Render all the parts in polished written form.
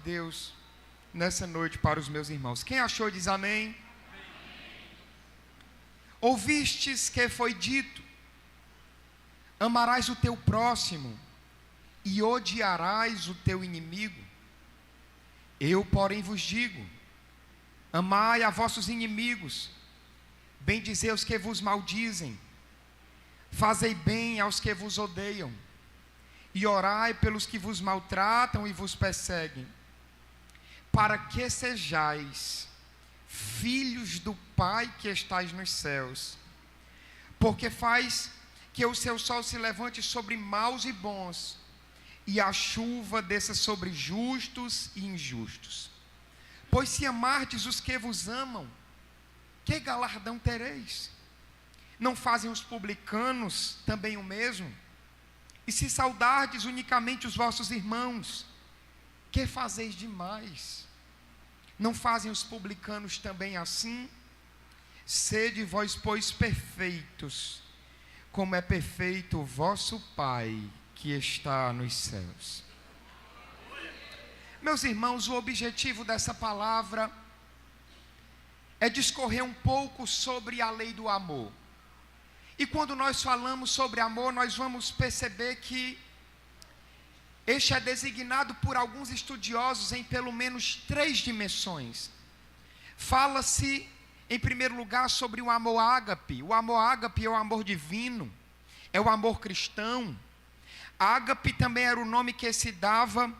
Deus nessa noite para os meus irmãos. Quem achou diz amém. Ouvistes que foi dito: amarás o teu próximo e odiarás o teu inimigo. Eu, porém, vos digo: amai a vossos inimigos, bendizei os que vos maldizem, fazei bem aos que vos odeiam, e orai pelos que vos maltratam e vos perseguem, para que sejais filhos do Pai que estais nos céus, porque faz que o seu sol se levante sobre maus e bons, e a chuva desça sobre justos e injustos. Pois se amardes os que vos amam, que galardão tereis? Não fazem os publicanos também o mesmo? E se saudardes unicamente os vossos irmãos, que fazeis demais? Não fazem os publicanos também assim? Sede vós, pois, perfeitos, como é perfeito o vosso Pai que está nos céus. Meus irmãos, o objetivo dessa palavra é discorrer um pouco sobre a lei do amor. E quando nós falamos sobre amor, nós vamos perceber que este é designado por alguns estudiosos em pelo menos 3 dimensões. Fala-se, em primeiro lugar, sobre o amor ágape. O amor ágape é o amor divino, é o amor cristão. Ágape também era o nome que se dava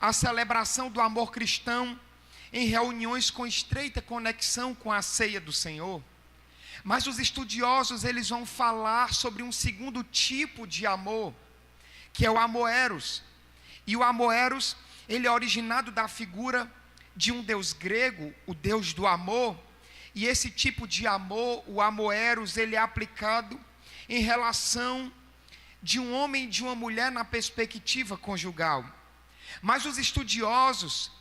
à celebração do amor cristão em reuniões com estreita conexão com a ceia do Senhor. Mas os estudiosos, eles vão falar sobre um segundo tipo de amor, que é o amor eros. E o amor eros, ele é originado da figura de um deus grego, o deus do amor. E esse tipo de amor, o amor eros, ele é aplicado em relação de um homem e de uma mulher na perspectiva conjugal. Mas os estudiosos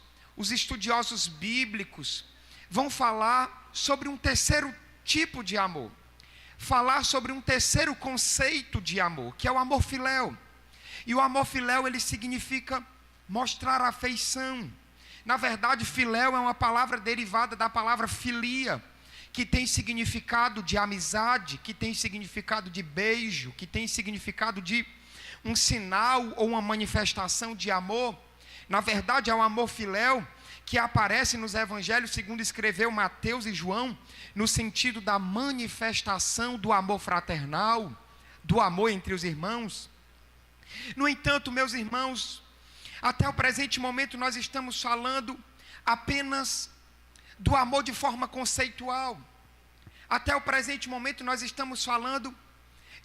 bíblicos, vão falar sobre um terceiro tipo de amor. Falar sobre um terceiro conceito de amor, que é o amor filéu. E o amor filéu, ele significa mostrar afeição. Na verdade, filéu é uma palavra derivada da palavra filia, que tem significado de amizade, que tem significado de beijo, que tem significado de um sinal ou uma manifestação de amor. Na verdade, é o amor filéu que aparece nos evangelhos segundo escreveu Mateus e João, no sentido da manifestação do amor fraternal, do amor entre os irmãos. No entanto, meus irmãos, até o presente momento nós estamos falando apenas do amor de forma conceitual. Até o presente momento nós estamos falando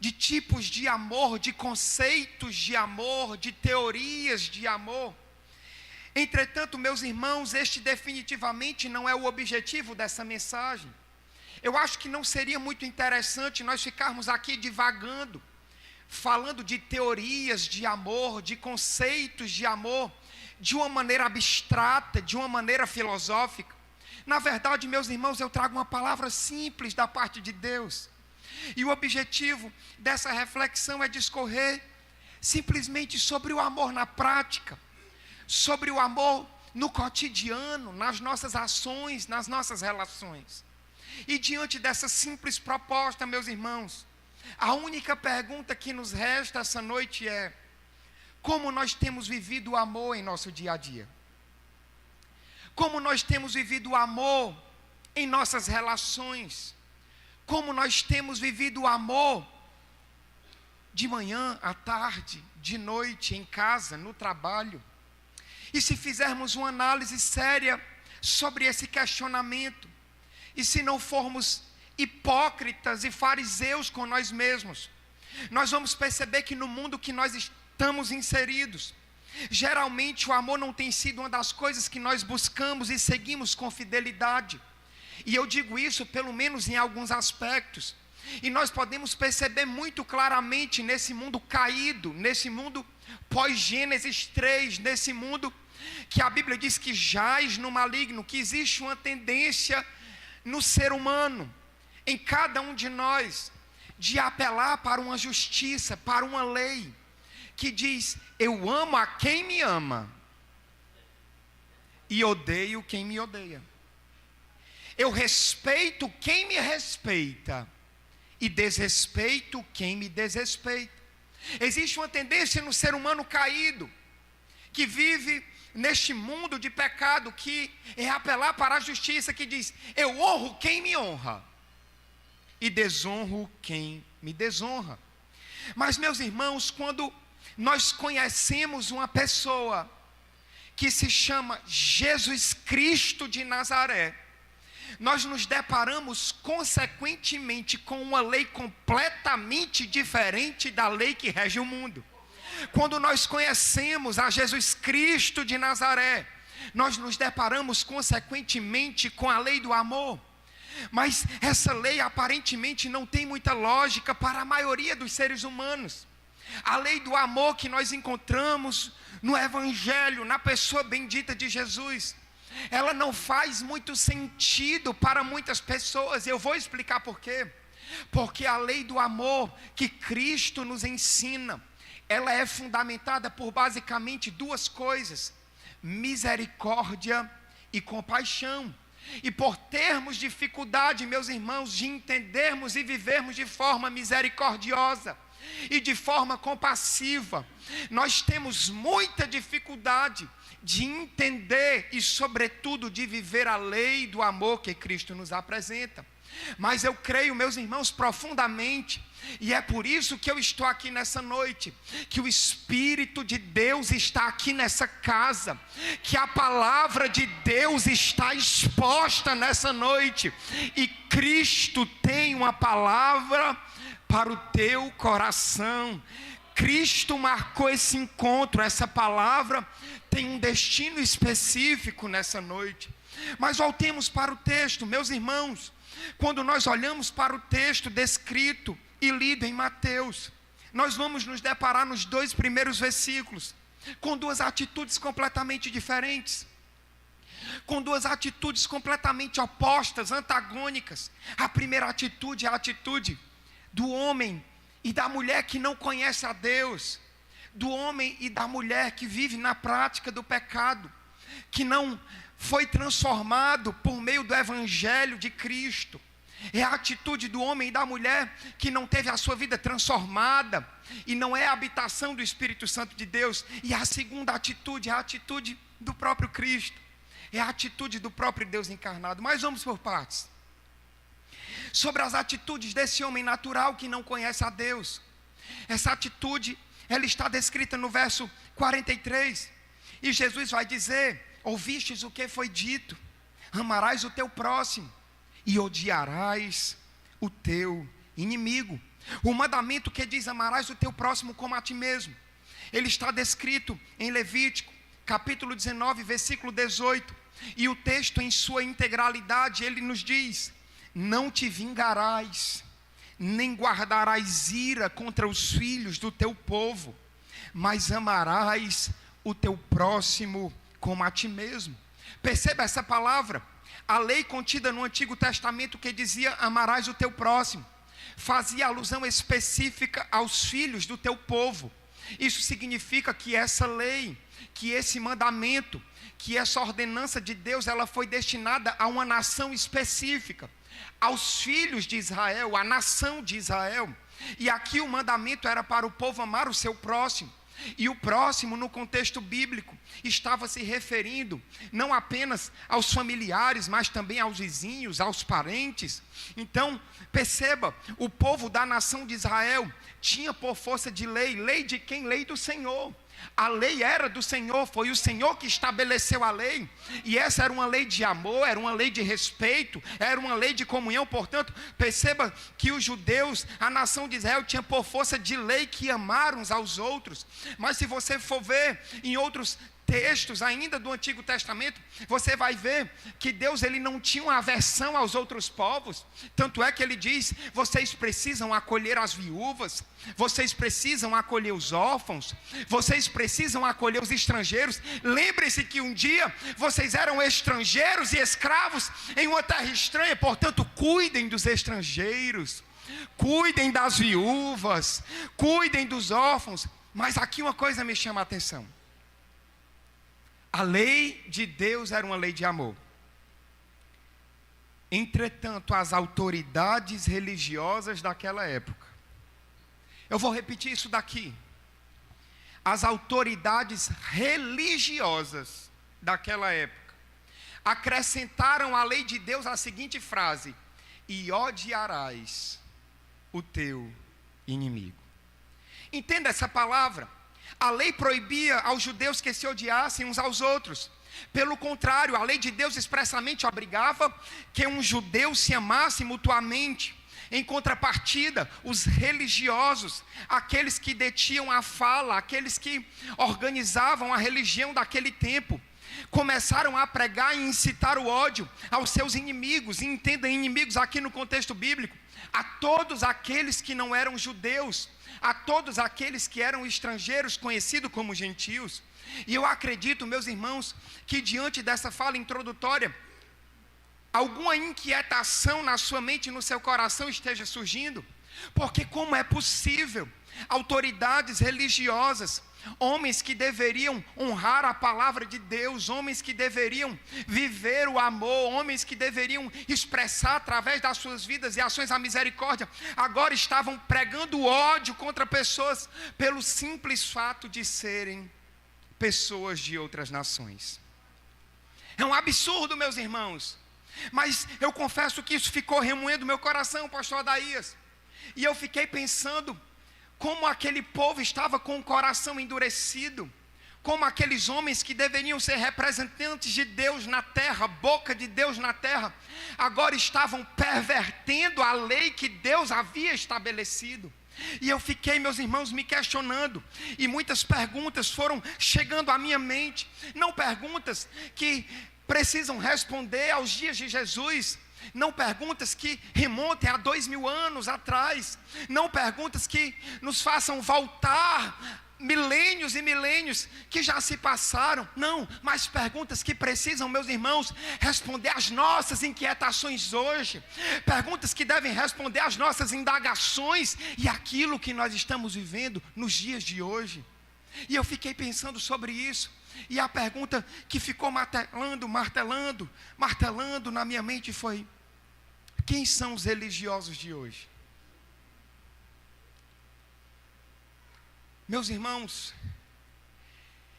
de tipos de amor, de conceitos de amor, de teorias de amor. Entretanto, meus irmãos, este definitivamente não é o objetivo dessa mensagem. Eu acho que não seria muito interessante nós ficarmos aqui divagando, falando de teorias de amor, de conceitos de amor, de uma maneira abstrata, de uma maneira filosófica. Na verdade, meus irmãos, eu trago uma palavra simples da parte de Deus. E o objetivo dessa reflexão é discorrer simplesmente sobre o amor na prática, sobre o amor no cotidiano, nas nossas ações, nas nossas relações. E diante dessa simples proposta, meus irmãos, a única pergunta que nos resta essa noite é: como nós temos vivido o amor em nosso dia a dia? Como nós temos vivido o amor em nossas relações? Como nós temos vivido o amor de manhã, à tarde, de noite, em casa, no trabalho? E se fizermos uma análise séria sobre esse questionamento, e se não formos hipócritas e fariseus com nós mesmos, nós vamos perceber que no mundo que nós estamos inseridos, geralmente o amor não tem sido uma das coisas que nós buscamos e seguimos com fidelidade. E eu digo isso pelo menos em alguns aspectos. E nós podemos perceber muito claramente nesse mundo caído, nesse mundo pós-Gênesis 3, nesse mundo que a Bíblia diz que jaz no maligno, que existe uma tendência no ser humano, em cada um de nós, de apelar para uma justiça, para uma lei, que diz: eu amo a quem me ama, e odeio quem me odeia. Eu respeito quem me respeita e desrespeito quem me desrespeita. Existe uma tendência no ser humano caído, que vive neste mundo de pecado, que é apelar para a justiça, que diz: eu honro quem me honra e desonro quem me desonra. Mas, meus irmãos, quando nós conhecemos uma pessoa que se chama Jesus Cristo de Nazaré, nós nos deparamos consequentemente com uma lei completamente diferente da lei que rege o mundo. Quando nós conhecemos a Jesus Cristo de Nazaré, nós nos deparamos consequentemente com a lei do amor. Mas essa lei aparentemente não tem muita lógica para a maioria dos seres humanos. A lei do amor que nós encontramos no Evangelho, na pessoa bendita de Jesus, ela não faz muito sentido para muitas pessoas. Eu vou explicar por quê. Porque a lei do amor que Cristo nos ensina, ela é fundamentada por basicamente duas coisas: misericórdia e compaixão. E por termos dificuldade, meus irmãos, de entendermos e vivermos de forma misericordiosa e de forma compassiva, nós temos muita dificuldade de entender e, sobretudo, de viver a lei do amor que Cristo nos apresenta. Mas eu creio, meus irmãos, profundamente, e é por isso que eu estou aqui nessa noite, que o Espírito de Deus está aqui nessa casa, que a palavra de Deus está exposta nessa noite, e Cristo tem uma palavra para o teu coração. Cristo marcou esse encontro, essa palavra tem um destino específico nessa noite. Mas voltemos para o texto, meus irmãos. Quando nós olhamos para o texto descrito e lido em Mateus, nós vamos nos deparar nos 2 primeiros versículos com duas atitudes completamente diferentes, com duas atitudes completamente opostas, antagônicas. A primeira atitude é a atitude do homem e da mulher que não conhece a Deus, do homem e da mulher que vive na prática do pecado, que não foi transformado por meio do Evangelho de Cristo. É a atitude do homem e da mulher que não teve a sua vida transformada e não é a habitação do Espírito Santo de Deus. E a segunda atitude é a atitude do próprio Cristo, é a atitude do próprio Deus encarnado. Mas vamos por partes. Sobre as atitudes desse homem natural que não conhece a Deus, essa atitude, ela está descrita no verso 43, e Jesus vai dizer: ouvistes o que foi dito, amarás o teu próximo e odiarás o teu inimigo. O mandamento que diz amarás o teu próximo como a ti mesmo, ele está descrito em Levítico, capítulo 19, versículo 18, e o texto em sua integralidade, ele nos diz: não te vingarás, nem guardarás ira contra os filhos do teu povo, mas amarás o teu próximo como a ti mesmo. Perceba essa palavra. A lei contida no Antigo Testamento que dizia amarás o teu próximo, fazia alusão específica aos filhos do teu povo. Isso significa que essa lei, que esse mandamento, que essa ordenança de Deus, ela foi destinada a uma nação específica, aos filhos de Israel, a nação de Israel. E aqui o mandamento era para o povo amar o seu próximo. E o próximo, no contexto bíblico, estava se referindo não apenas aos familiares, mas também aos vizinhos, aos parentes. Então, perceba, o povo da nação de Israel tinha por força de lei, lei de quem? Lei do Senhor. A lei era do Senhor, foi o Senhor que estabeleceu a lei, e essa era uma lei de amor, era uma lei de respeito, era uma lei de comunhão. Portanto, perceba que os judeus, a nação de Israel, tinha por força de lei que amaram uns aos outros. Mas se você for ver em outros textos ainda do Antigo Testamento, você vai ver que Deus, ele não tinha uma aversão aos outros povos. Tanto é que ele diz: vocês precisam acolher as viúvas, vocês precisam acolher os órfãos, vocês precisam acolher os estrangeiros. Lembre-se que um dia vocês eram estrangeiros e escravos em uma terra estranha. Portanto, cuidem dos estrangeiros, cuidem das viúvas, cuidem dos órfãos. Mas aqui uma coisa me chama a atenção. A lei de Deus era uma lei de amor. Entretanto, as autoridades religiosas daquela época, eu vou repetir isso daqui. As autoridades religiosas daquela época acrescentaram à lei de Deus a seguinte frase: e odiarás o teu inimigo. Entenda essa palavra. A lei proibia aos judeus que se odiassem uns aos outros. Pelo contrário, a lei de Deus expressamente obrigava que um judeu se amasse mutuamente. Em contrapartida, os religiosos, aqueles que detinham a fala, aqueles que organizavam a religião daquele tempo, começaram a pregar e incitar o ódio aos seus inimigos. E entenda, inimigos aqui no contexto bíblico, a todos aqueles que não eram judeus, a todos aqueles que eram estrangeiros, conhecidos como gentios. E eu acredito, meus irmãos, que diante dessa fala introdutória, alguma inquietação na sua mente e no seu coração esteja surgindo. Porque como é possível autoridades religiosas, homens que deveriam honrar a palavra de Deus, homens que deveriam viver o amor, homens que deveriam expressar através das suas vidas e ações a misericórdia, agora estavam pregando ódio contra pessoas pelo simples fato de serem pessoas de outras nações. É um absurdo, meus irmãos. Mas eu confesso que isso ficou remoendo meu coração, pastor Adaías. E eu fiquei pensando como aquele povo estava com o coração endurecido, como aqueles homens que deveriam ser representantes de Deus na terra, boca de Deus na terra, agora estavam pervertendo a lei que Deus havia estabelecido. E eu fiquei, meus irmãos, me questionando, e muitas perguntas foram chegando à minha mente, não perguntas que precisam responder aos dias de Jesus, não perguntas que remontem a 2000 anos atrás, não perguntas que nos façam voltar milênios e milênios que já se passaram, não, mas perguntas que precisam, meus irmãos, responder às nossas inquietações hoje, perguntas que devem responder às nossas indagações e aquilo que nós estamos vivendo nos dias de hoje. E eu fiquei pensando sobre isso, e a pergunta que ficou martelando na minha mente foi: quem são os religiosos de hoje? Meus irmãos,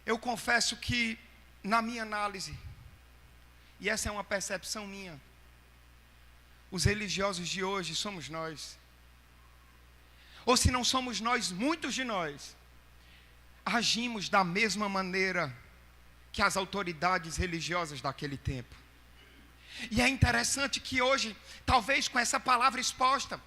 eu confesso que na minha análise, e essa é uma percepção minha, os religiosos de hoje somos nós. Ou se não somos nós, muitos de nós agimos da mesma maneira que as autoridades religiosas daquele tempo. E é interessante que hoje, talvez com essa palavra exposta,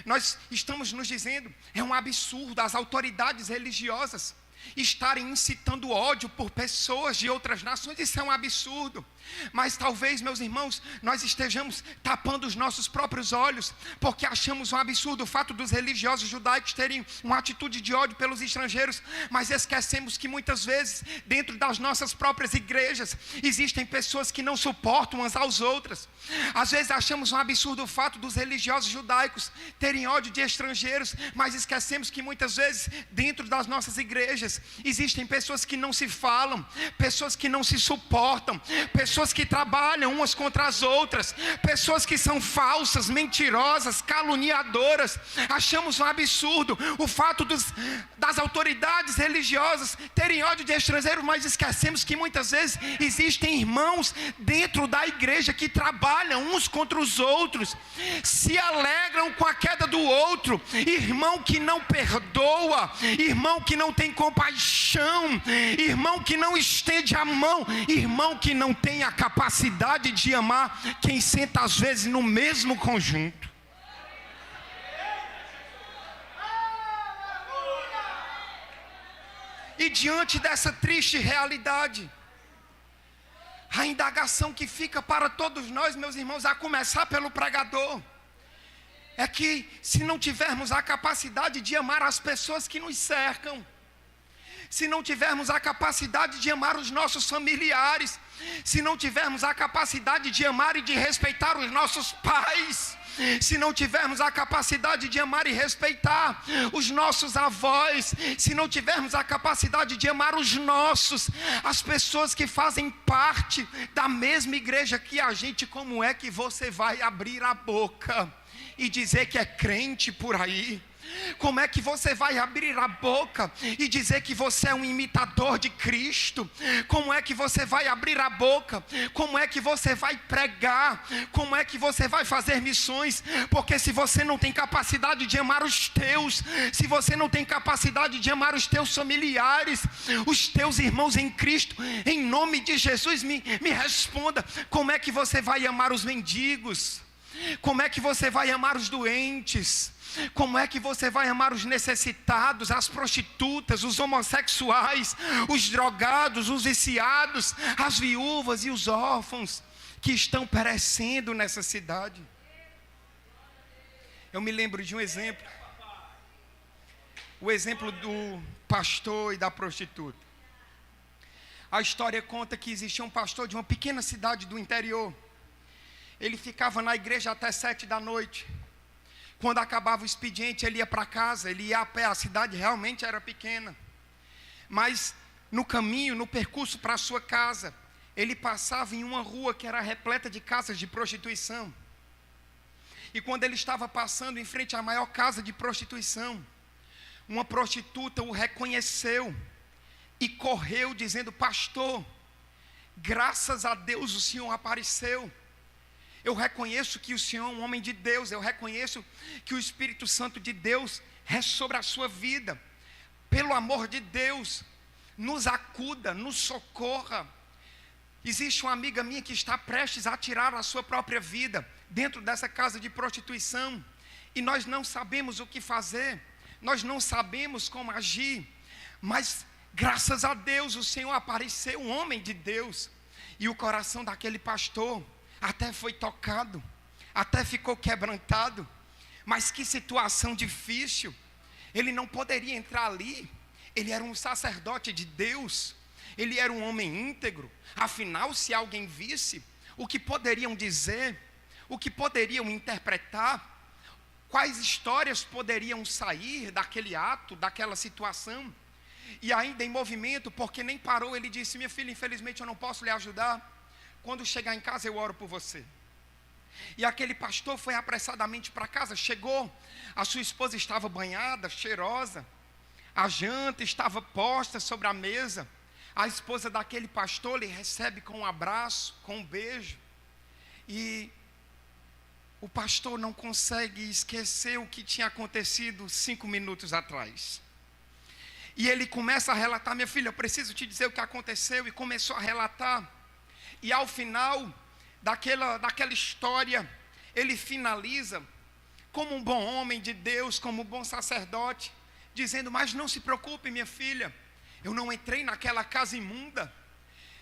nós estamos nos dizendo, é um absurdo as autoridades religiosas estarem incitando ódio por pessoas de outras nações. Isso é um absurdo. Mas talvez, meus irmãos, nós estejamos tapando os nossos próprios olhos, porque achamos um absurdo o fato dos religiosos judaicos terem uma atitude de ódio pelos estrangeiros, mas esquecemos que muitas vezes, dentro das nossas próprias igrejas, existem pessoas que não suportam umas às outras. Às vezes achamos um absurdo o fato dos religiosos judaicos terem ódio de estrangeiros, mas esquecemos que muitas vezes, dentro das nossas igrejas, existem pessoas que não se falam, pessoas que não se suportam, pessoas que trabalham umas contra as outras, pessoas que são falsas, mentirosas, caluniadoras. Achamos um absurdo o fato das autoridades religiosas terem ódio de estrangeiros, mas esquecemos que muitas vezes existem irmãos dentro da igreja que trabalham uns contra os outros, se alegram com a queda do outro, irmão que não perdoa, irmão que não tem compaixão, irmão que não estende a mão, irmão que não tem a capacidade de amar quem senta às vezes no mesmo conjunto. E diante dessa triste realidade, a indagação que fica para todos nós, meus irmãos, a começar pelo pregador, é que se não tivermos a capacidade de amar as pessoas que nos cercam, se não tivermos a capacidade de amar os nossos familiares, se não tivermos a capacidade de amar e de respeitar os nossos pais, se não tivermos a capacidade de amar e respeitar os nossos avós, se não tivermos a capacidade de amar os nossos, as pessoas que fazem parte da mesma igreja que a gente, como é que você vai abrir a boca e dizer que é crente por aí? Como é que você vai abrir a boca e dizer que você é um imitador de Cristo? Como é que você vai abrir a boca? Como é que você vai pregar? Como é que você vai fazer missões? Porque se você não tem capacidade de amar os teus, se você não tem capacidade de amar os teus familiares, os teus irmãos em Cristo, em nome de Jesus, me responda, como é que você vai amar os mendigos? Como é que você vai amar os doentes? Como é que você vai amar os necessitados, as prostitutas, os homossexuais, os drogados, os viciados, as viúvas e os órfãos que estão perecendo nessa cidade? Eu me lembro de um exemplo, o exemplo do pastor e da prostituta. A história conta que existia um pastor de uma pequena cidade do interior. Ele ficava na igreja até 7 da noite. Quando acabava o expediente, ele ia para casa, ele ia a pé, a cidade realmente era pequena. Mas no caminho, no percurso para a sua casa, ele passava em uma rua que era repleta de casas de prostituição. E quando ele estava passando em frente à maior casa de prostituição, uma prostituta o reconheceu e correu dizendo: pastor, graças a Deus o senhor apareceu. Eu reconheço que o Senhor é um homem de Deus. Eu reconheço que o Espírito Santo de Deus é sobre a sua vida. Pelo amor de Deus, nos acuda, nos socorra. Existe uma amiga minha que está prestes a tirar a sua própria vida dentro dessa casa de prostituição. E nós não sabemos o que fazer. Nós não sabemos como agir. Mas graças a Deus o Senhor apareceu, um homem de Deus. E o coração daquele pastor até foi tocado, até ficou quebrantado. Mas que situação difícil. Ele não poderia entrar ali. Ele era um sacerdote de Deus. Ele era um homem íntegro. Afinal, se alguém visse, o que poderiam dizer? O que poderiam interpretar? Quais histórias poderiam sair daquele ato, daquela situação? E ainda em movimento, porque nem parou, ele disse: minha filha, infelizmente eu não posso lhe ajudar. Quando chegar em casa eu oro por você. E aquele pastor foi apressadamente para casa. Chegou, a sua esposa estava banhada, cheirosa. A janta estava posta sobre a mesa. A esposa daquele pastor lhe recebe com um abraço, com um beijo. E o pastor não consegue esquecer o que tinha acontecido 5 minutos atrás. E ele começa a relatar: minha filha, eu preciso te dizer o que aconteceu. E começou a relatar. E ao final daquela história, ele finaliza como um bom homem de Deus, como um bom sacerdote, dizendo: mas não se preocupe, minha filha, eu não entrei naquela casa imunda.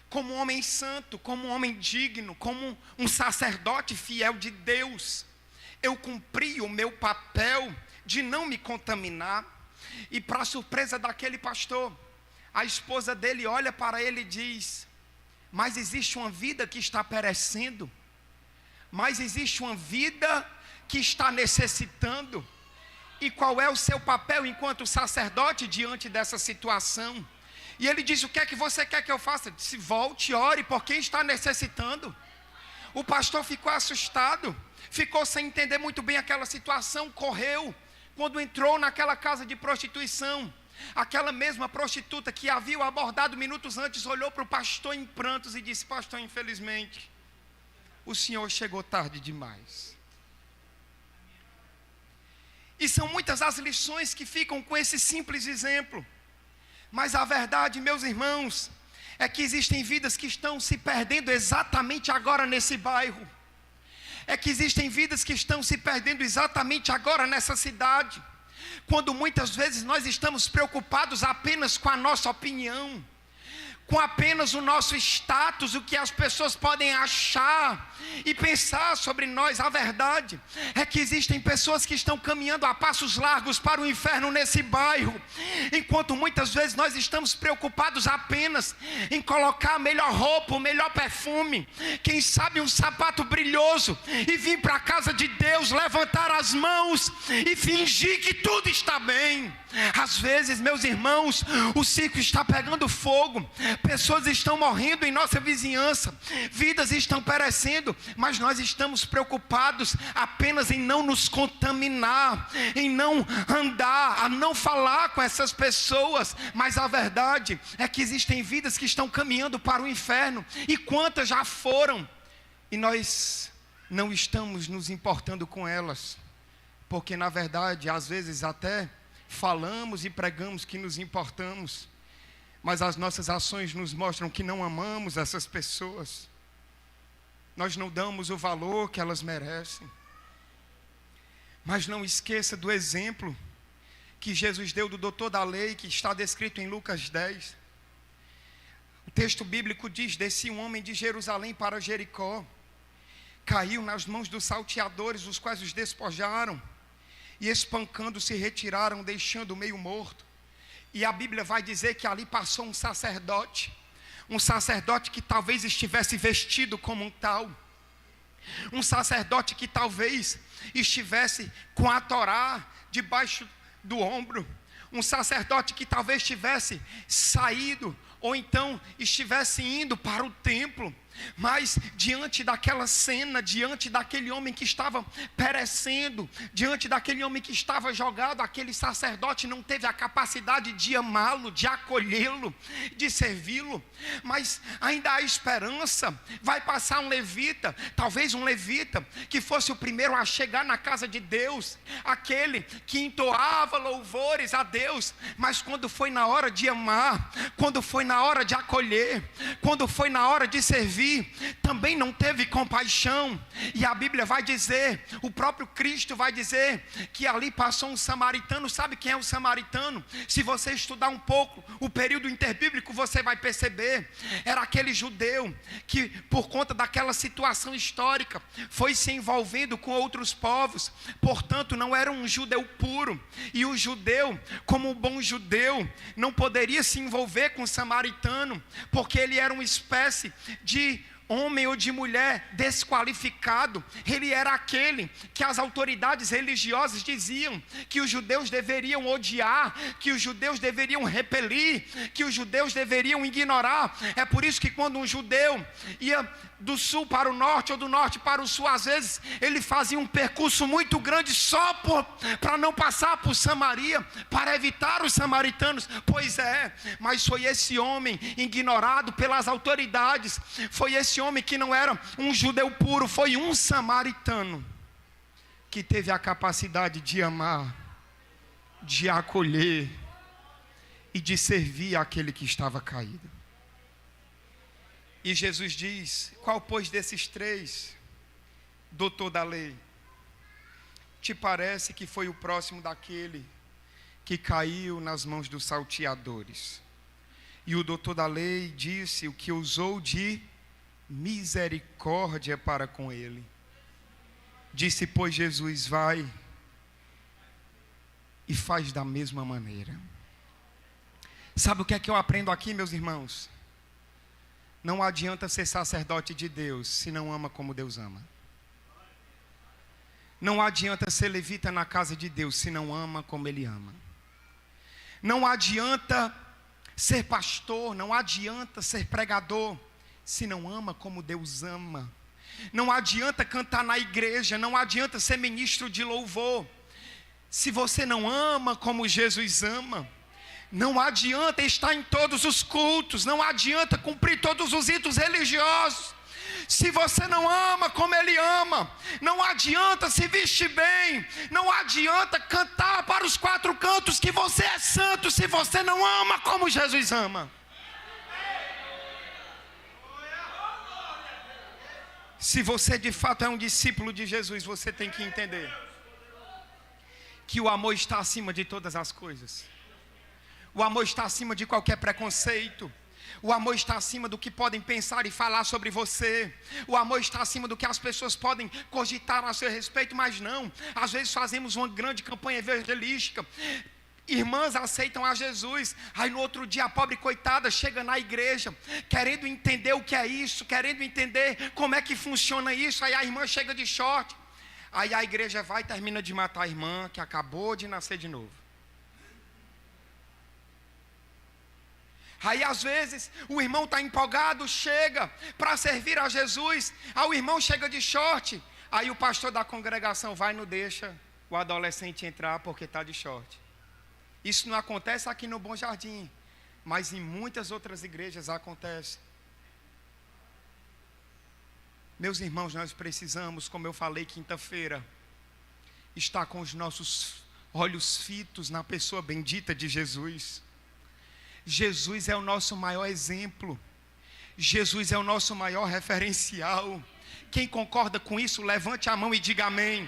Como um homem santo, como um homem digno, como um sacerdote fiel de Deus, eu cumpri o meu papel de não me contaminar. E para surpresa daquele pastor, a esposa dele olha para ele e diz: mas existe uma vida que está perecendo, mas existe uma vida que está necessitando. E qual é o seu papel enquanto sacerdote diante dessa situação? E ele diz: o que é que você quer que eu faça? Ele disse: volte, ore por quem está necessitando. O pastor ficou assustado, ficou sem entender muito bem aquela situação, correu. Quando entrou naquela casa de prostituição, aquela mesma prostituta que havia o abordado minutos antes olhou para o pastor em prantos e disse: pastor, infelizmente o senhor chegou tarde demais. E são muitas as lições que ficam com esse simples exemplo. Mas a verdade, meus irmãos, é que existem vidas que estão se perdendo exatamente agora nesse bairro. É que existem vidas que estão se perdendo exatamente agora nessa cidade. Quando muitas vezes nós estamos preocupados apenas com a nossa opinião, com apenas o nosso status, o que as pessoas podem achar e pensar sobre nós. A verdade é que existem pessoas que estão caminhando a passos largos para o inferno nesse bairro, enquanto muitas vezes nós estamos preocupados apenas em colocar a melhor roupa, o melhor perfume, quem sabe um sapato brilhoso, e vir para a casa de Deus, levantar as mãos e fingir que tudo está bem. Às vezes, meus irmãos, o circo está pegando fogo, pessoas estão morrendo em nossa vizinhança, vidas estão perecendo, mas nós estamos preocupados apenas em não nos contaminar, em não andar, a não falar com essas pessoas. Mas a verdade é que existem vidas que estão caminhando para o inferno, e quantas já foram, e nós não estamos nos importando com elas, porque na verdade, às vezes até falamos e pregamos que nos importamos, mas as nossas ações nos mostram que não amamos essas pessoas. Nós não damos o valor que elas merecem. Mas não esqueça do exemplo que Jesus deu do doutor da lei, que está descrito em Lucas 10. O texto bíblico diz: descia um homem de Jerusalém para Jericó, caiu nas mãos dos salteadores, os quais os despojaram, e espancando se retiraram, deixando meio morto. E a Bíblia vai dizer que ali passou um sacerdote que talvez estivesse vestido como um tal, um sacerdote que talvez estivesse com a Torá debaixo do ombro, um sacerdote que talvez tivesse saído, ou então estivesse indo para o templo. Mas diante daquela cena, diante daquele homem que estava perecendo, diante daquele homem que estava jogado, aquele sacerdote não teve a capacidade de amá-lo, de acolhê-lo, de servi-lo. Mas ainda há esperança. Vai passar um levita, talvez um levita que fosse o primeiro a chegar na casa de Deus, aquele que entoava louvores a Deus, mas quando foi na hora de amar, quando foi na hora de acolher, quando foi na hora de servir, também não teve compaixão. E a Bíblia vai dizer, o próprio Cristo vai dizer, que ali passou um samaritano. Sabe quem é o samaritano? Se você estudar um pouco o período interbíblico, você vai perceber, era aquele judeu que, por conta daquela situação histórica, foi se envolvendo com outros povos, portanto não era um judeu puro. E o judeu, como um bom judeu, não poderia se envolver com o samaritano, porque ele era uma espécie de homem ou de mulher desqualificado. Ele era aquele que as autoridades religiosas diziam que os judeus deveriam odiar, que os judeus deveriam repelir, que os judeus deveriam ignorar. É por isso que quando um judeu ia do sul para o norte, ou do norte para o sul, às vezes ele fazia um percurso muito grande só para não passar por Samaria, para evitar os samaritanos. Pois é, mas foi esse homem ignorado pelas autoridades, foi esse homem que não era um judeu puro, foi um samaritano que teve a capacidade de amar, de acolher e de servir aquele que estava caído. E Jesus diz: qual pois desses três, doutor da lei, te parece que foi o próximo daquele que caiu nas mãos dos salteadores? E o doutor da lei disse: o que usou de misericórdia para com ele. Disse, pois, Jesus: vai e faz da mesma maneira. Sabe o que é que eu aprendo aqui, meus irmãos? Não adianta ser sacerdote de Deus se não ama como Deus ama. Não adianta ser levita na casa de Deus se não ama como Ele ama. Não adianta ser pastor, não adianta ser pregador se não ama como Deus ama. Não adianta cantar na igreja, não adianta ser ministro de louvor se você não ama como Jesus ama. Não adianta estar em todos os cultos, não adianta cumprir todos os ritos religiosos se você não ama como Ele ama. Não adianta se vestir bem, não adianta cantar para os quatro cantos que você é santo se você não ama como Jesus ama. Se você de fato é um discípulo de Jesus, você tem que entender que o amor está acima de todas as coisas. O amor está acima de qualquer preconceito. O amor está acima do que podem pensar e falar sobre você. O amor está acima do que as pessoas podem cogitar a seu respeito, mas não. Às vezes fazemos uma grande campanha evangelística. Irmãs aceitam a Jesus, aí no outro dia a pobre coitada chega na igreja, querendo entender o que é isso, querendo entender como é que funciona isso, aí a irmã chega de short, aí a igreja vai e termina de matar a irmã que acabou de nascer de novo. Aí às vezes o irmão está empolgado, chega para servir a Jesus, aí o irmão chega de short, aí o pastor da congregação vai e não deixa o adolescente entrar porque está de short. Isso não acontece aqui no Bom Jardim, mas em muitas outras igrejas acontece. Meus irmãos, nós precisamos, como eu falei quinta-feira, estar com os nossos olhos fitos na pessoa bendita de Jesus. Jesus é o nosso maior exemplo. Jesus é o nosso maior referencial. Quem concorda com isso, levante a mão e diga amém.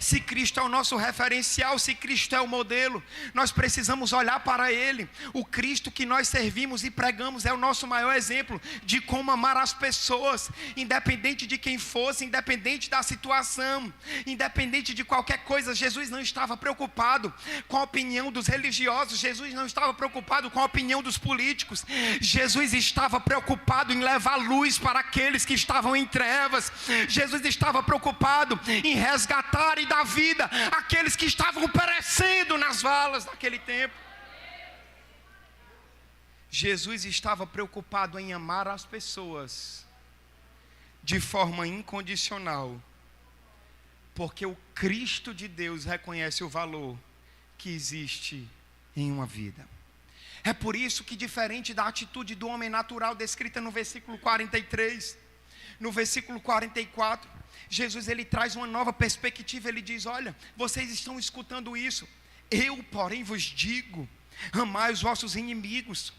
Se Cristo é o nosso referencial, se Cristo é o modelo, nós precisamos olhar para Ele. O Cristo que nós servimos e pregamos é o nosso maior exemplo de como amar as pessoas, independente de quem fosse, independente da situação, independente de qualquer coisa. Jesus não estava preocupado com a opinião dos religiosos, Jesus não estava preocupado com a opinião dos políticos, Jesus estava preocupado em levar luz para aqueles que estavam em trevas. Jesus estava preocupado em resgatar e dar vida àqueles que estavam perecendo nas valas daquele tempo. Jesus estava preocupado em amar as pessoas de forma incondicional, porque o Cristo de Deus reconhece o valor que existe em uma vida. É por isso que, diferente da atitude do homem natural descrita no versículo 43, no versículo 44, Jesus ele traz uma nova perspectiva. Ele diz: olha, vocês estão escutando isso, eu porém vos digo, amai os vossos inimigos,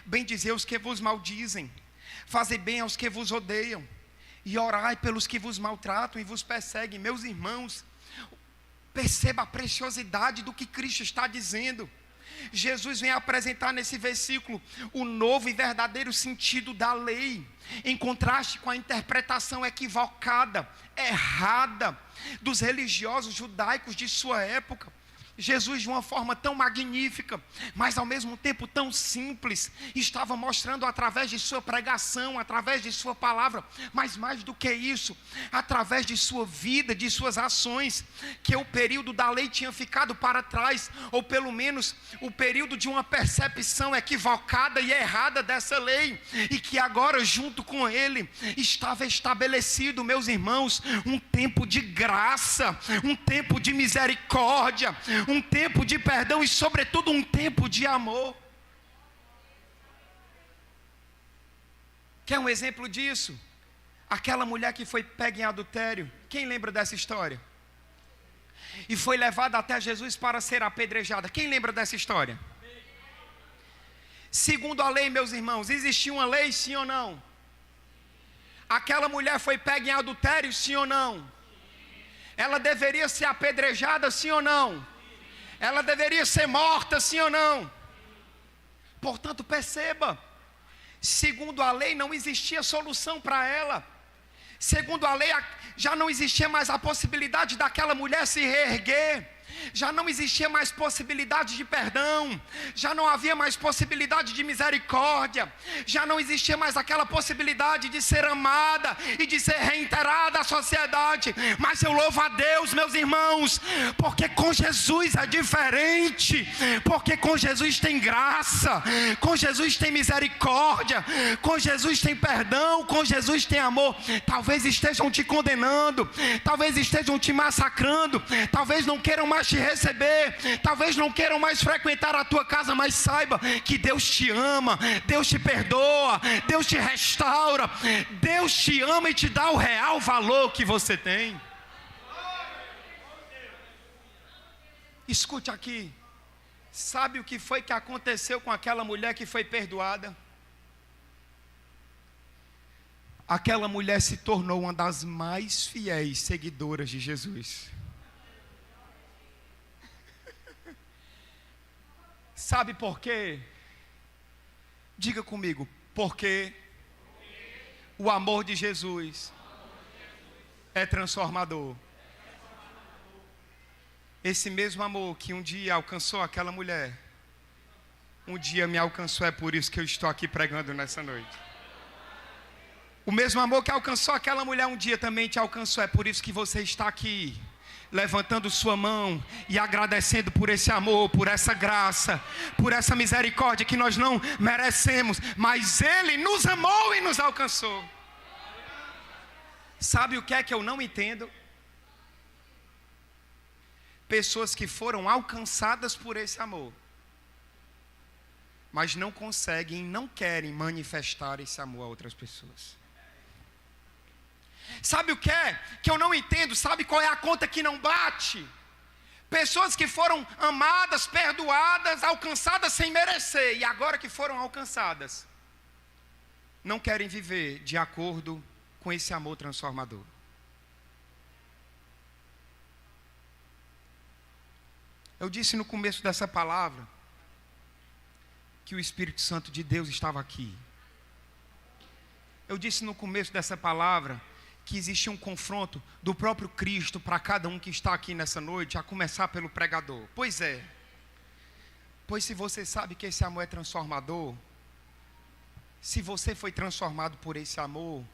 bendizei os que vos maldizem, fazei bem aos que vos odeiam, e orai pelos que vos maltratam e vos perseguem. Meus irmãos, perceba a preciosidade do que Cristo está dizendo. Jesus vem apresentar nesse versículo o novo e verdadeiro sentido da lei, em contraste com a interpretação equivocada, errada, dos religiosos judaicos de sua época. Jesus, de uma forma tão magnífica, mas ao mesmo tempo tão simples, estava mostrando através de sua pregação, através de sua palavra, mas mais do que isso, através de sua vida, de suas ações, que o período da lei tinha ficado para trás, ou pelo menos o período de uma percepção equivocada e errada dessa lei, e que agora junto com ele estava estabelecido, meus irmãos, um tempo de graça, um tempo de misericórdia, um tempo de perdão e sobretudo um tempo de amor. Quer um exemplo disso? Aquela mulher que foi pega em adultério, quem lembra dessa história? E foi levada até Jesus para ser apedrejada, quem lembra dessa história? Segundo a lei, meus irmãos, existia uma lei, sim ou não? Aquela mulher foi pega em adultério, sim ou não? Ela deveria ser apedrejada, sim ou não? Ela deveria ser morta, sim ou não? Portanto, perceba, segundo a lei não existia solução para ela. Segundo a lei já não existia mais a possibilidade daquela mulher se reerguer. Já não existia mais possibilidade de perdão, já não havia mais possibilidade de misericórdia, já não existia mais aquela possibilidade de ser amada e de ser reintegrada à sociedade. Mas eu louvo a Deus, meus irmãos, porque com Jesus é diferente, porque com Jesus tem graça, com Jesus tem misericórdia, com Jesus tem perdão, com Jesus tem amor. Talvez estejam te condenando, talvez estejam te massacrando, talvez não queiram mais te receber, talvez não queiram mais frequentar a tua casa, mas saiba que Deus te ama, Deus te perdoa, Deus te restaura, Deus te ama e te dá o real valor que você tem. Escute aqui, sabe o que foi que aconteceu com aquela mulher que foi perdoada? Aquela mulher se tornou uma das mais fiéis seguidoras de Jesus. Sabe por quê? Diga comigo, porque o amor de Jesus é transformador. Esse mesmo amor que um dia alcançou aquela mulher, um dia me alcançou, é por isso que eu estou aqui pregando nessa noite. O mesmo amor que alcançou aquela mulher um dia também te alcançou, é por isso que você está aqui, levantando sua mão e agradecendo por esse amor, por essa graça, por essa misericórdia que nós não merecemos, mas Ele nos amou e nos alcançou. Sabe o que é que eu não entendo? Pessoas que foram alcançadas por esse amor, mas não conseguem, não querem manifestar esse amor a outras pessoas. Sabe o que é que eu não entendo? Sabe qual é a conta que não bate? Pessoas que foram amadas, perdoadas, alcançadas sem merecer, e agora que foram alcançadas, não querem viver de acordo com esse amor transformador. Eu disse no começo dessa palavra que o Espírito Santo de Deus estava aqui. Eu disse no começo dessa palavra que existia um confronto do próprio Cristo para cada um que está aqui nessa noite, a começar pelo pregador. Pois é. Pois se você sabe que esse amor é transformador, se você foi transformado por esse amor,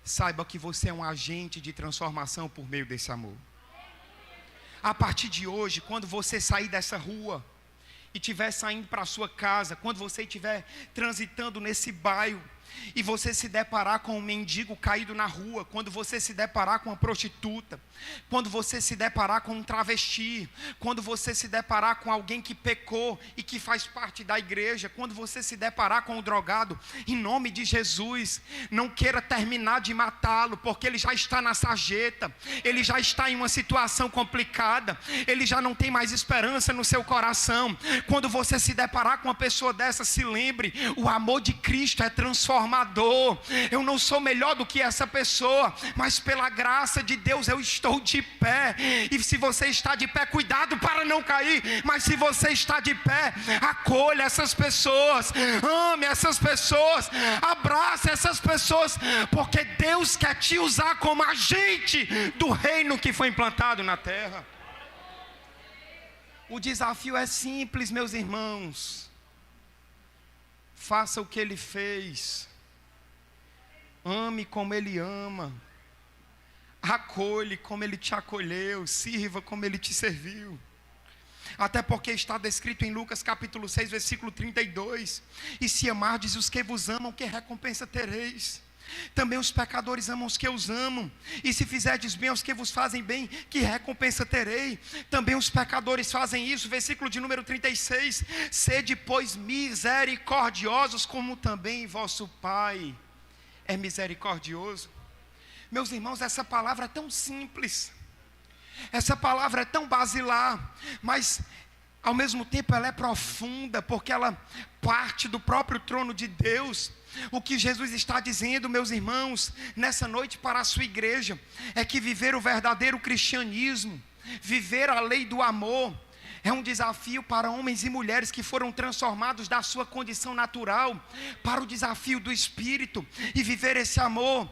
saiba que você é um agente de transformação por meio desse amor. A partir de hoje, quando você sair dessa rua e estiver saindo para a sua casa, quando você estiver transitando nesse bairro e você se deparar com um mendigo caído na rua, quando você se deparar com uma prostituta, quando você se deparar com um travesti, quando você se deparar com alguém que pecou e que faz parte da igreja, quando você se deparar com um drogado, em nome de Jesus, não queira terminar de matá-lo, porque ele já está na sarjeta, ele já está em uma situação complicada, ele já não tem mais esperança no seu coração. Quando você se deparar com uma pessoa dessa, se lembre, o amor de Cristo é transformador. Eu não sou melhor do que essa pessoa, mas pela graça de Deus eu estou de pé. E se você está de pé, cuidado para não cair, mas se você está de pé, acolha essas pessoas, ame essas pessoas, abrace essas pessoas, porque Deus quer te usar como agente do reino que foi implantado na terra. O desafio é simples, meus irmãos. Faça o que Ele fez. Ame como Ele ama. Acolhe como Ele te acolheu. Sirva como Ele te serviu. Até porque está descrito em Lucas capítulo 6, versículo 32. E se amardes os que vos amam, que recompensa tereis? Também os pecadores amam os que os amam. E se fizerdes bem aos que vos fazem bem, que recompensa terei? Também os pecadores fazem isso. Versículo de número 36. Sede, pois, misericordiosos, como também vosso Pai é misericordioso. Meus irmãos, essa palavra é tão simples, essa palavra é tão basilar, mas ao mesmo tempo ela é profunda, porque ela parte do próprio trono de Deus. O que Jesus está dizendo, meus irmãos, nessa noite para a sua igreja, é que viver o verdadeiro cristianismo, viver a lei do amor, é um desafio para homens e mulheres que foram transformados da sua condição natural para o desafio do Espírito e viver esse amor.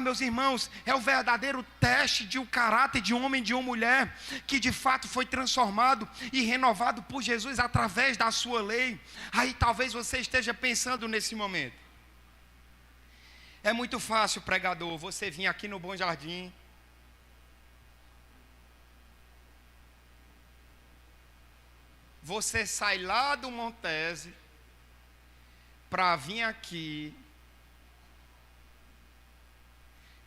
Meus irmãos, é o verdadeiro teste de um caráter de um homem e de uma mulher que de fato foi transformado e renovado por Jesus através da sua lei. Aí talvez você esteja pensando nesse momento: é muito fácil, pregador, você vir aqui no Bom Jardim, você sai lá do Montese para vir aqui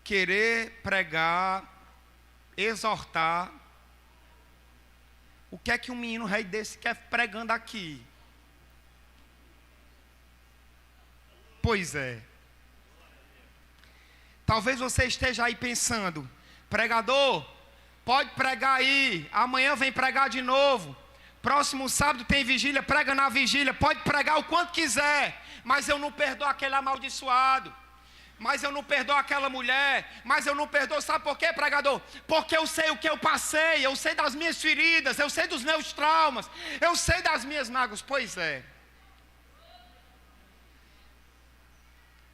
querer pregar, exortar. O que é que um menino rei desse quer pregando aqui? Pois é. Talvez você esteja aí pensando: pregador, pode pregar aí, amanhã vem pregar de novo. Próximo sábado tem vigília, prega na vigília, pode pregar o quanto quiser, mas eu não perdoo aquele amaldiçoado, mas eu não perdoo aquela mulher, mas eu não perdoo, sabe por quê, pregador? Porque eu sei o que eu passei, eu sei das minhas feridas, eu sei dos meus traumas, eu sei das minhas mágoas. Pois é.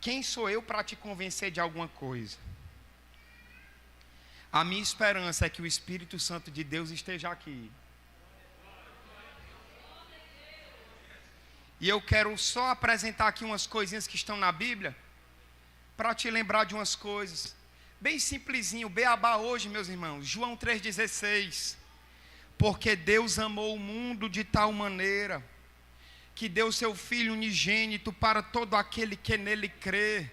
Quem sou eu para te convencer de alguma coisa? A minha esperança é que o Espírito Santo de Deus esteja aqui. E eu quero só apresentar aqui umas coisinhas que estão na Bíblia, para te lembrar de umas coisas. Bem simplesinho, beabá hoje, meus irmãos. João 3,16. Porque Deus amou o mundo de tal maneira, que deu seu Filho unigênito para todo aquele que nele crê,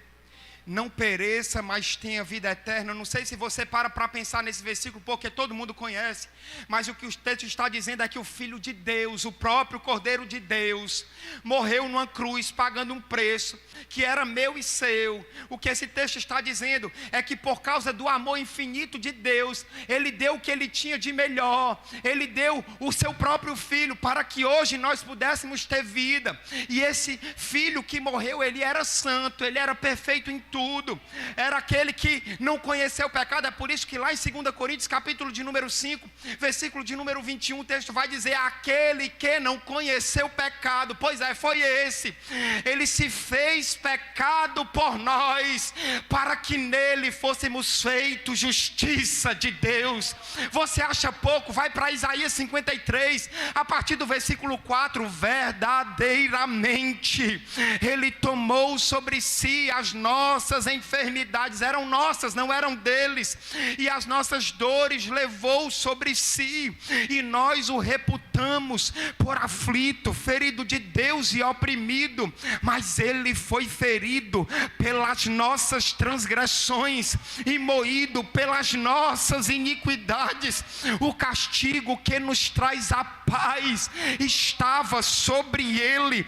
não pereça, mas tenha vida eterna. Eu não sei se você para pensar nesse versículo, porque todo mundo conhece, mas o que o texto está dizendo é que o Filho de Deus, o próprio Cordeiro de Deus, morreu numa cruz, pagando um preço, que era meu e seu. O que esse texto está dizendo é que por causa do amor infinito de Deus, Ele deu o que Ele tinha de melhor, Ele deu o seu próprio Filho, para que hoje nós pudéssemos ter vida. E esse Filho que morreu, Ele era santo, Ele era perfeito em tudo, era aquele que não conheceu o pecado. É por isso que lá em 2 Coríntios capítulo de número 5, versículo de número 21, o texto vai dizer: aquele que não conheceu o pecado, pois é, foi esse, ele se fez pecado por nós, para que nele fôssemos feitos justiça de Deus. Você acha pouco? Vai para Isaías 53, a partir do versículo 4, verdadeiramente ele tomou sobre si as nossas enfermidades, eram nossas, não eram deles, e as nossas dores levou sobre si, e nós o reputamos por aflito, ferido de Deus e oprimido, mas ele foi ferido pelas nossas transgressões e moído pelas nossas iniquidades. O castigo que nos traz a paz estava sobre ele,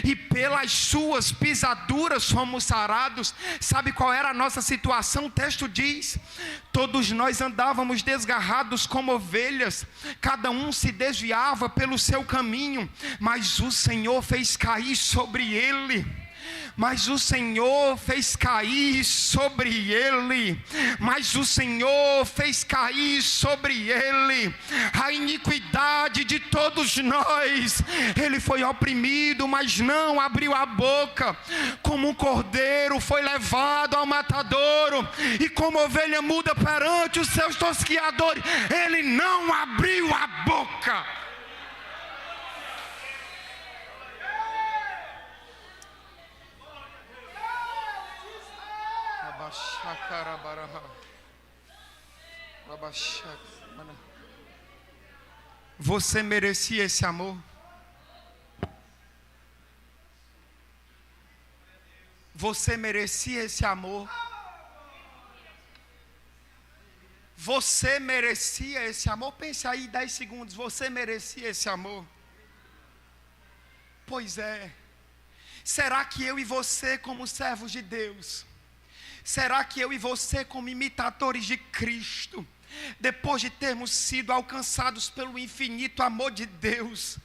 e pelas suas pisaduras fomos sarados. Sabe qual era a nossa situação? O texto diz: todos nós andávamos desgarrados como ovelhas, cada um se desviava pelo seu caminho, mas o Senhor fez cair sobre ele. Mas o Senhor fez cair sobre ele, a iniquidade de todos nós. Ele foi oprimido, mas não abriu a boca. Como um cordeiro foi levado ao matadouro, e como ovelha muda perante os seus tosquiadores, ele não abriu a boca. Você merecia esse amor? Você merecia esse amor? Você merecia esse amor? Pense aí 10 segundos. Você merecia esse amor? Pois é. Será que eu e você, como servos de Deus, será que eu e você, como imitadores de Cristo, depois de termos sido alcançados pelo infinito amor de Deus,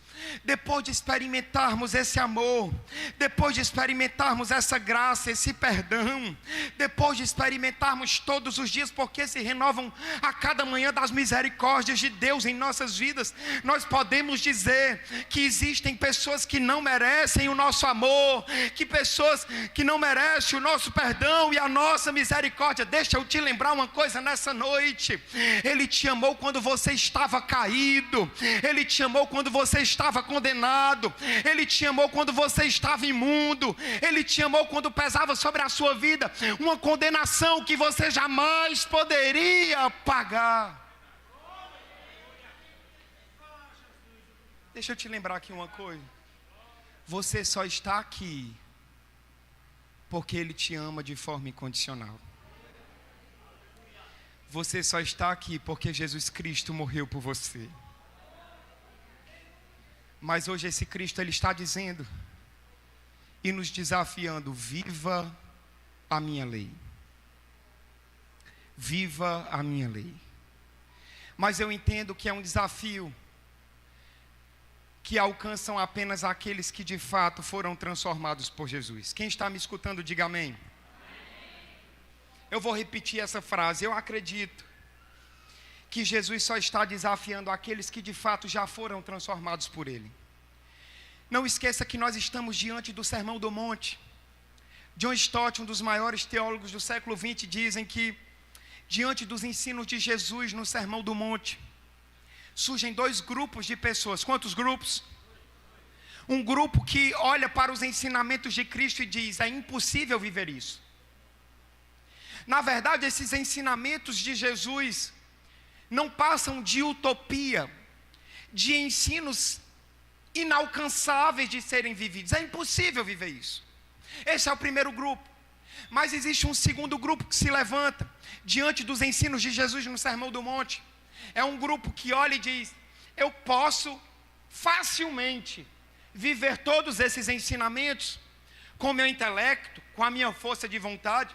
depois de experimentarmos esse amor, depois de experimentarmos essa graça, esse perdão, depois de experimentarmos todos os dias, porque se renovam a cada manhã das misericórdias de Deus em nossas vidas, nós podemos dizer que existem pessoas que não merecem o nosso amor, que pessoas que não merecem o nosso perdão e a nossa misericórdia. Deixa eu te lembrar uma coisa nessa noite: Ele te amou quando você estava caído, Ele te amou quando você estava condenado, Ele te amou quando você estava imundo, Ele te amou quando pesava sobre a sua vida uma condenação que você jamais poderia pagar. Deixa eu te lembrar aqui uma coisa: você só está aqui porque Ele te ama de forma incondicional. Você só está aqui porque Jesus Cristo morreu por você. Mas hoje esse Cristo, Ele está dizendo e nos desafiando: viva a minha lei. Viva a minha lei. Mas eu entendo que é um desafio que alcançam apenas aqueles que de fato foram transformados por Jesus. Quem está me escutando, diga amém. Eu vou repetir essa frase: eu acredito que Jesus só está desafiando aqueles que de fato já foram transformados por Ele. Não esqueça que nós estamos diante do Sermão do Monte. John Stott, um dos maiores teólogos do século XX, dizem que diante dos ensinos de Jesus no Sermão do Monte, surgem dois grupos de pessoas. Quantos grupos? Um grupo que olha para os ensinamentos de Cristo e diz: é impossível viver isso. Na verdade, esses ensinamentos de Jesus não passam de utopia, de ensinos inalcançáveis de serem vividos. É impossível viver isso. Esse é o primeiro grupo. Mas existe um segundo grupo que se levanta diante dos ensinos de Jesus no Sermão do Monte. É um grupo que olha e diz: eu posso facilmente viver todos esses ensinamentos com o meu intelecto, com a minha força de vontade.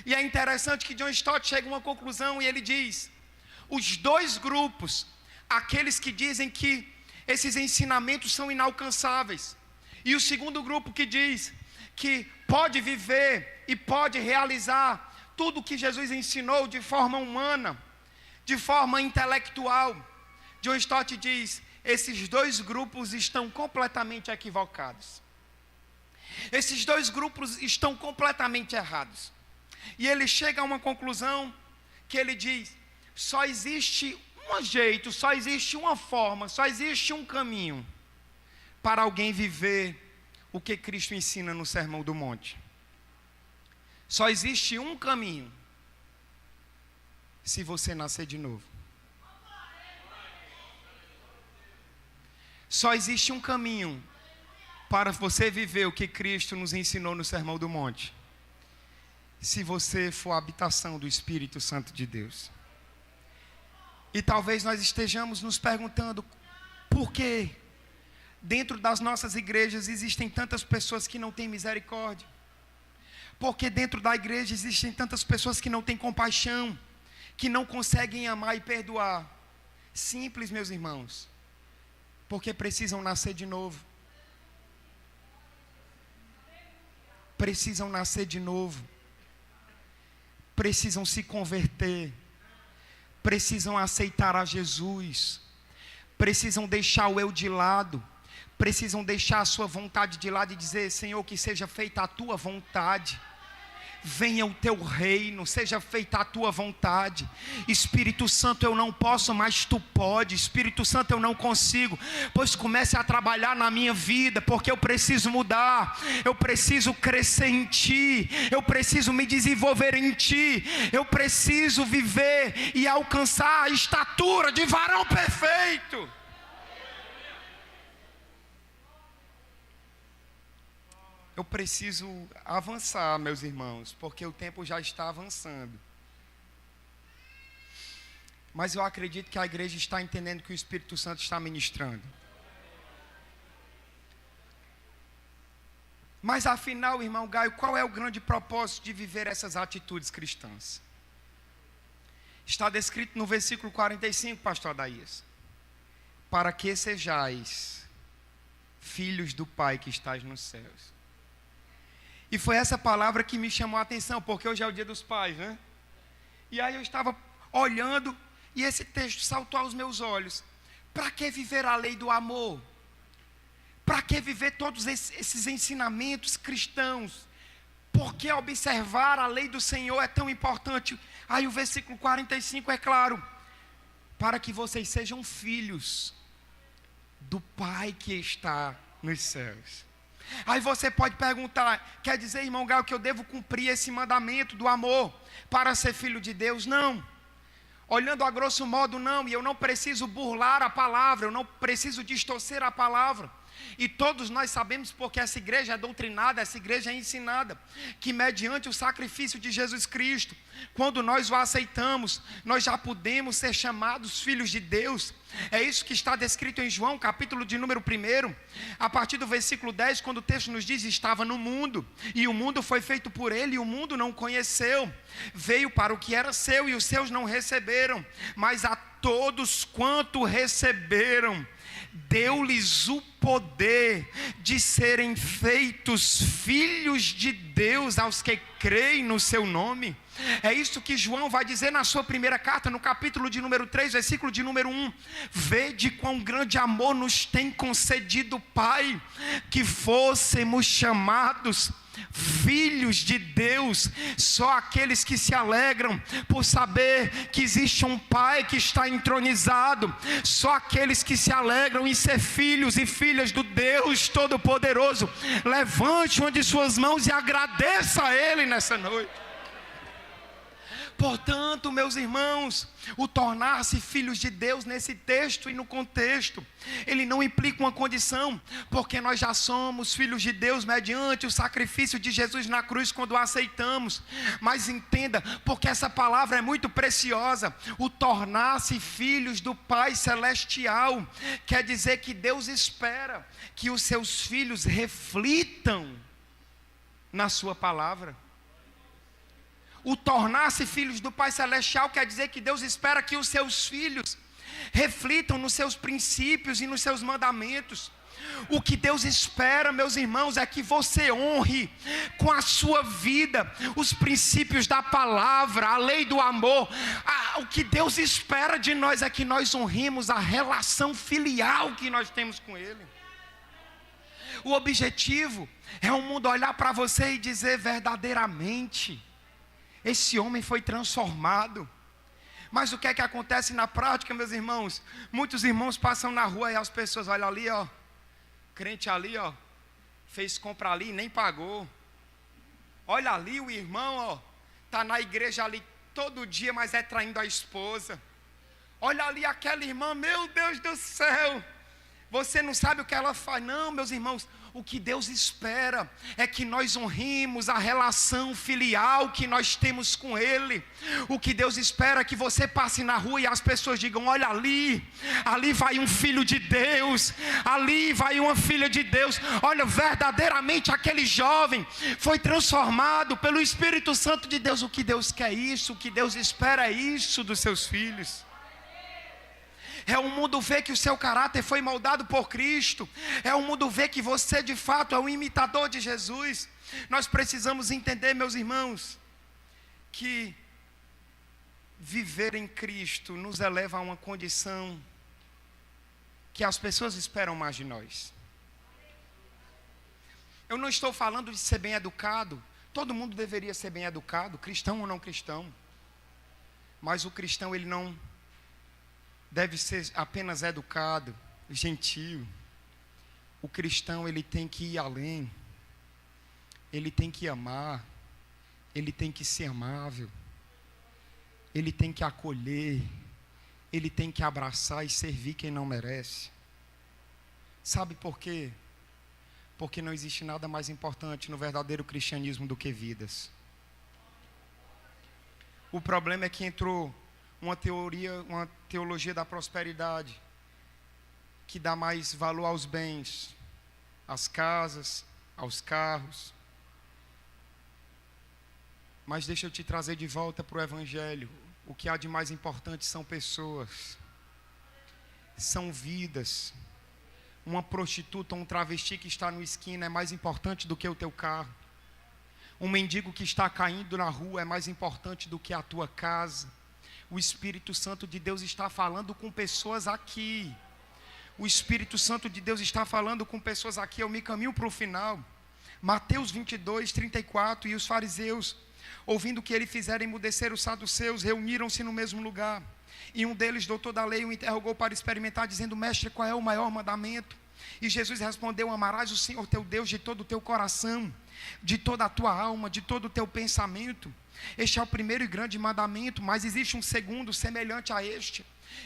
E é interessante que John Stott chega a uma conclusão e ele diz: os dois grupos, aqueles que dizem que esses ensinamentos são inalcançáveis, e o segundo grupo que diz que pode viver e pode realizar tudo o que Jesus ensinou de forma humana, de forma intelectual, John Stott diz: esses dois grupos estão completamente equivocados. Esses dois grupos estão completamente errados. E ele chega a uma conclusão que ele diz: só existe um jeito, só existe uma forma, só existe um caminho para alguém viver o que Cristo ensina no Sermão do Monte. Só existe um caminho: se você nascer de novo. Só existe um caminho para você viver o que Cristo nos ensinou no Sermão do Monte: se você for a habitação do Espírito Santo de Deus. E talvez nós estejamos nos perguntando: por que dentro das nossas igrejas existem tantas pessoas que não têm misericórdia? Por que dentro da igreja existem tantas pessoas que não têm compaixão, que não conseguem amar e perdoar? Simples, meus irmãos, porque precisam nascer de novo. Precisam nascer de novo. Precisam se converter. Precisam aceitar a Jesus. Precisam deixar o eu de lado. Precisam deixar a sua vontade de lado e dizer: Senhor, que seja feita a tua vontade. Venha o teu reino, seja feita a tua vontade. Espírito Santo, eu não posso, mas tu pode. Espírito Santo, eu não consigo, pois comece a trabalhar na minha vida, porque eu preciso mudar, eu preciso crescer em ti, eu preciso me desenvolver em ti, eu preciso viver e alcançar a estatura de varão perfeito. Eu preciso avançar, meus irmãos, porque o tempo já está avançando. Mas eu acredito que a igreja está entendendo que o Espírito Santo está ministrando. Mas afinal, irmão Gaio, qual é o grande propósito de viver essas atitudes cristãs? Está descrito no versículo 45, pastor Adaías: para que sejais filhos do Pai que estás nos céus. E foi essa palavra que me chamou a atenção, porque hoje é o dia dos pais, né? E aí eu estava olhando e esse texto saltou aos meus olhos. Para que viver a lei do amor? Para que viver todos esses ensinamentos cristãos? Por que observar a lei do Senhor é tão importante? Aí o versículo 45 é claro: para que vocês sejam filhos do Pai que está nos céus. Aí você pode perguntar: quer dizer, irmão Gaio, que eu devo cumprir esse mandamento do amor para ser filho de Deus? Não. Olhando a grosso modo, não. E eu não preciso burlar a palavra, eu não preciso distorcer a palavra. E todos nós sabemos, porque essa igreja é doutrinada, essa igreja é ensinada, que mediante o sacrifício de Jesus Cristo, quando nós o aceitamos, nós já podemos ser chamados filhos de Deus. É isso que está descrito em João, capítulo de número 1, a partir do versículo 10, quando o texto nos diz: estava no mundo, e o mundo foi feito por ele, e o mundo não o conheceu. Veio para o que era seu, e os seus não receberam. Mas a todos quanto receberam, deu-lhes o poder de serem feitos filhos de Deus, Deus aos que creem no seu nome. É isso que João vai dizer na sua primeira carta, no capítulo de número 3, versículo de número 1. Vede quão grande amor nos tem concedido o Pai, que fôssemos chamados filhos de Deus. Só aqueles que se alegram por saber que existe um Pai que está entronizado, só aqueles que se alegram em ser filhos e filhas do Deus Todo-Poderoso, levante uma de suas mãos e agradeça a Ele nessa noite. Portanto, meus irmãos, o tornar-se filhos de Deus nesse texto e no contexto, ele não implica uma condição, porque nós já somos filhos de Deus mediante o sacrifício de Jesus na cruz quando o aceitamos. Mas entenda, porque essa palavra é muito preciosa, o tornar-se filhos do Pai Celestial, quer dizer que Deus espera que os seus filhos reflitam na sua palavra. O tornar-se filhos do Pai Celestial quer dizer que Deus espera que os seus filhos reflitam nos seus princípios e nos seus mandamentos. O que Deus espera, meus irmãos, é que você honre com a sua vida os princípios da palavra, a lei do amor. O que Deus espera de nós é que nós honremos a relação filial que nós temos com Ele. O objetivo é o mundo olhar para você e dizer verdadeiramente: esse homem foi transformado. Mas o que é que acontece na prática, meus irmãos? Muitos irmãos passam na rua e as pessoas olham ali, ó, crente ali, ó, fez compra ali e nem pagou. Olha ali o irmão, ó, está na igreja ali todo dia, mas é traindo a esposa. Olha ali aquela irmã, meu Deus do céu, você não sabe o que ela faz. Não, meus irmãos, o que Deus espera é que nós honremos a relação filial que nós temos com Ele. O que Deus espera é que você passe na rua e as pessoas digam: olha ali, ali vai um filho de Deus, ali vai uma filha de Deus. Olha, verdadeiramente aquele jovem foi transformado pelo Espírito Santo de Deus. O que Deus quer é isso, o que Deus espera é isso dos seus filhos. É o mundo ver que o seu caráter foi moldado por Cristo. É o mundo ver que você de fato é um imitador de Jesus. Nós precisamos entender, meus irmãos, que viver em Cristo nos eleva a uma condição que as pessoas esperam mais de nós. Eu não estou falando de ser bem educado. Todo mundo deveria ser bem educado, cristão ou não cristão. Mas o cristão, ele não deve ser apenas educado, gentil. O cristão, ele tem que ir além. Ele tem que amar. Ele tem que ser amável. Ele tem que acolher. Ele tem que abraçar e servir quem não merece. Sabe por quê? Porque não existe nada mais importante no verdadeiro cristianismo do que vidas. O problema é que entrou uma teologia da prosperidade, que dá mais valor aos bens, às casas, aos carros. Mas deixa eu te trazer de volta para o Evangelho. O que há de mais importante são pessoas, são vidas. Uma prostituta ou um travesti que está no esquina é mais importante do que o teu carro. Um mendigo que está caindo na rua é mais importante do que a tua casa. O Espírito Santo de Deus está falando com pessoas aqui. O Espírito Santo de Deus está falando com pessoas aqui. Eu me caminho para o final. Mateus 22, 34. E os fariseus, ouvindo o que ele fizera emudecer os saduceus, reuniram-se no mesmo lugar. E um deles, doutor da lei, o interrogou para experimentar, dizendo: mestre, qual é o maior mandamento? E Jesus respondeu: amarás o Senhor teu Deus de todo o teu coração, de toda a tua alma, de todo o teu pensamento. Este é o primeiro e grande mandamento, mas existe um segundo semelhante a este,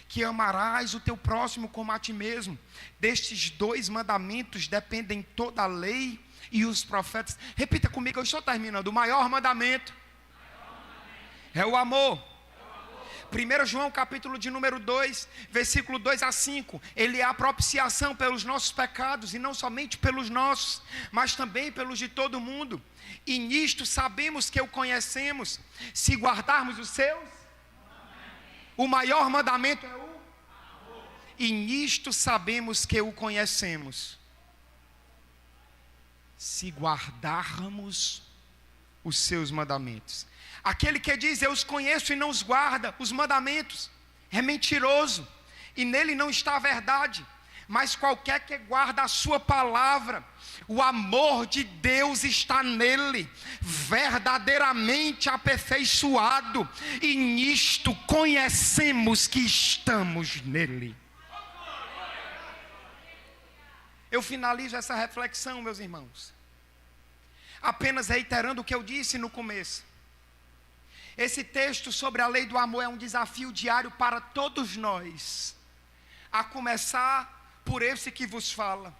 que amarás o teu próximo como a ti mesmo. Destes dois mandamentos dependem toda a lei e os profetas. Repita comigo, eu estou terminando. O maior mandamento é o amor. 1 João capítulo de número 2, versículo 2 a 5, ele é a propiciação pelos nossos pecados, e não somente pelos nossos, mas também pelos de todo mundo. E nisto sabemos que o conhecemos, se guardarmos os seus. O maior mandamento é o amor. E nisto sabemos que o conhecemos, se guardarmos os seus mandamentos. Aquele que diz, eu os conheço e não os guarda, os mandamentos, é mentiroso, e nele não está a verdade. Mas qualquer que guarda a sua palavra, o amor de Deus está nele, verdadeiramente aperfeiçoado, e nisto conhecemos que estamos nele. Eu finalizo essa reflexão, meus irmãos, apenas reiterando o que eu disse no começo. Esse texto sobre a lei do amor é um desafio diário para todos nós, a começar por esse que vos fala.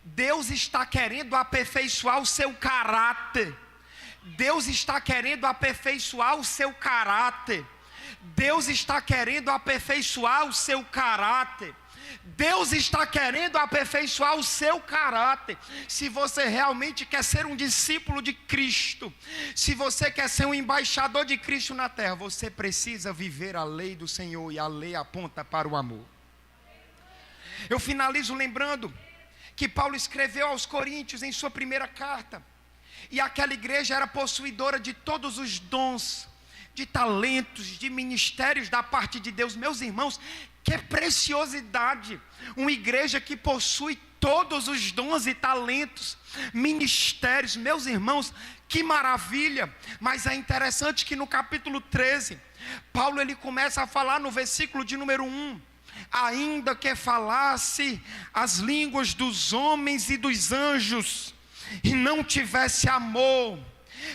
Deus está querendo aperfeiçoar o seu caráter. Deus está querendo aperfeiçoar o seu caráter. Deus está querendo aperfeiçoar o seu caráter. Deus está querendo aperfeiçoar o seu caráter. Se você realmente quer ser um discípulo de Cristo, se você quer ser um embaixador de Cristo na terra, você precisa viver a lei do Senhor, e a lei aponta para o amor. Eu finalizo lembrando que Paulo escreveu aos Coríntios em sua primeira carta, e aquela igreja era possuidora de todos os dons, de talentos, de ministérios da parte de Deus. Meus irmãos, que preciosidade, uma igreja que possui todos os dons e talentos, ministérios, meus irmãos, que maravilha. Mas é interessante que no capítulo 13, Paulo ele começa a falar no versículo de número 1, ainda que falasse as línguas dos homens e dos anjos, e não tivesse amor,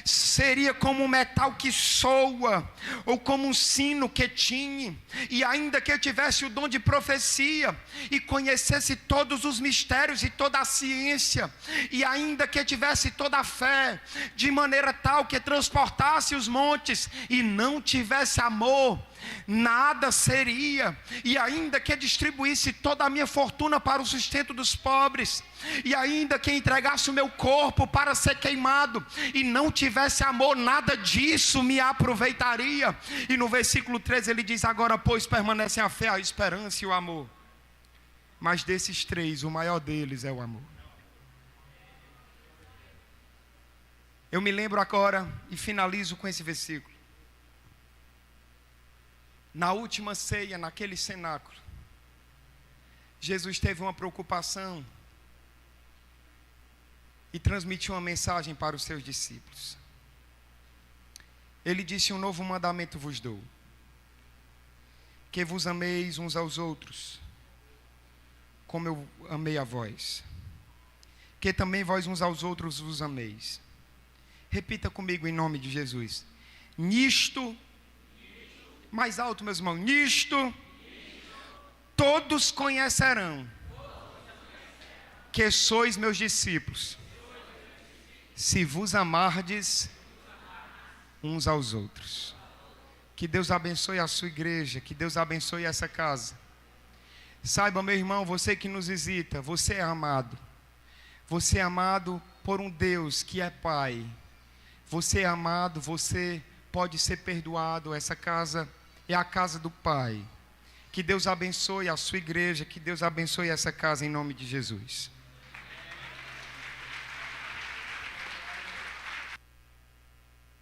seria como um metal que soa, ou como um sino que tine. E ainda que eu tivesse o dom de profecia, e conhecesse todos os mistérios e toda a ciência, e ainda que eu tivesse toda a fé, de maneira tal que transportasse os montes, e não tivesse amor, nada seria. E ainda que distribuísse toda a minha fortuna para o sustento dos pobres, e ainda que entregasse o meu corpo para ser queimado, e não tivesse amor, nada disso me aproveitaria. E no versículo 13 ele diz, agora pois permanecem a fé, a esperança e o amor, mas desses três o maior deles é o amor. Eu me lembro agora, e finalizo com esse versículo, na última ceia, naquele cenáculo, Jesus teve uma preocupação e transmitiu uma mensagem para os seus discípulos. Ele disse, um novo mandamento vos dou, que vos ameis uns aos outros, como eu amei a vós, que também vós uns aos outros vos ameis. Repita comigo em nome de Jesus. Nisto, mais alto, meus irmãos, nisto todos conhecerão que sois meus discípulos, se vos amardes uns aos outros. Que Deus abençoe a sua igreja, que Deus abençoe essa casa. Saiba, meu irmão, você que nos visita, você é amado. Você é amado por um Deus que é Pai. Você é amado, você pode ser perdoado. Essa casa é a casa do Pai. Que Deus abençoe a sua igreja, que Deus abençoe essa casa em nome de Jesus.